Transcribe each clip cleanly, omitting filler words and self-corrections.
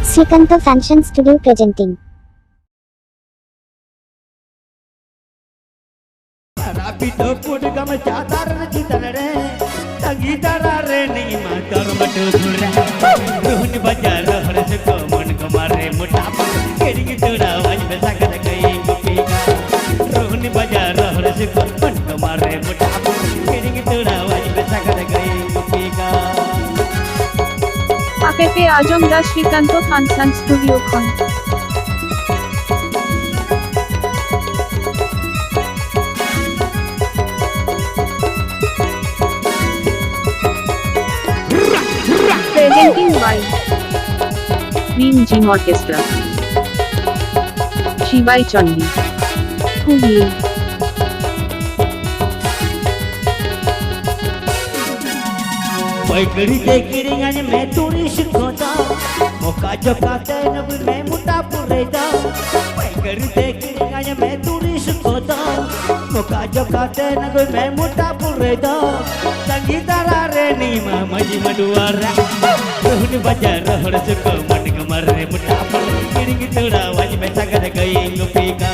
Srikanto Fashion Studio presenting. Rapito pud gam chatar chitanre tangitara re ni matar matu sura ruhun bajar harse ko mon kamare mutapa kering tura waj besakar kai gupika ruhun bajar harse ko mon kamare mutapa kering tura waj besakar kai gupika APP Ajamda Srikanto Fashion Studio khon presenting by Dream Gym Orchestra Shivai Chandi Hooghly पैकड़ी दे किरिंगन में तूरी शिकोता मोका जोकाते नब में मुटा पुरेदा पैकड़ी दे किरिंगन में तूरी शिकोता मोका जोकाते नब में मुटा पुरेदा संगीतारा रे नीमा मजी मडुआरा रुहन बाजार हरस को मन कमरे मुटा पुर किरिंग तोड़ा वाज में सगर गई गुपीका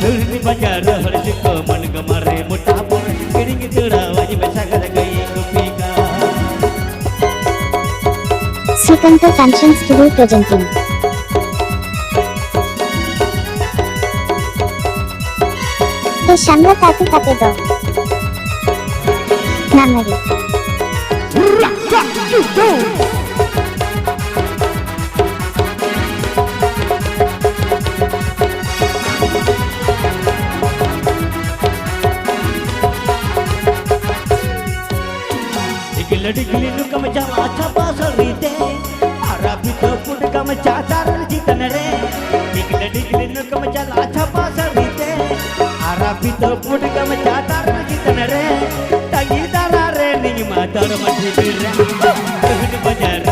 रुहन बाजार हरस को मन कमरे मुटा पुर किरिंग तोड़ा वाज में सगर गई गुपीका Srikanto Fashion Studio presenting. Hey Shamla Tatu Tatedo. Namari. लड़की नु कम चला छपा सरीते आरा भी तो पुट कम चाचार जीतन रे एक लड़की नु कम चला छपा सरीते आरा भी तो पुट कम चाचार जीतन रे तगी दारा रे नी मातर मठी रे कहन बजार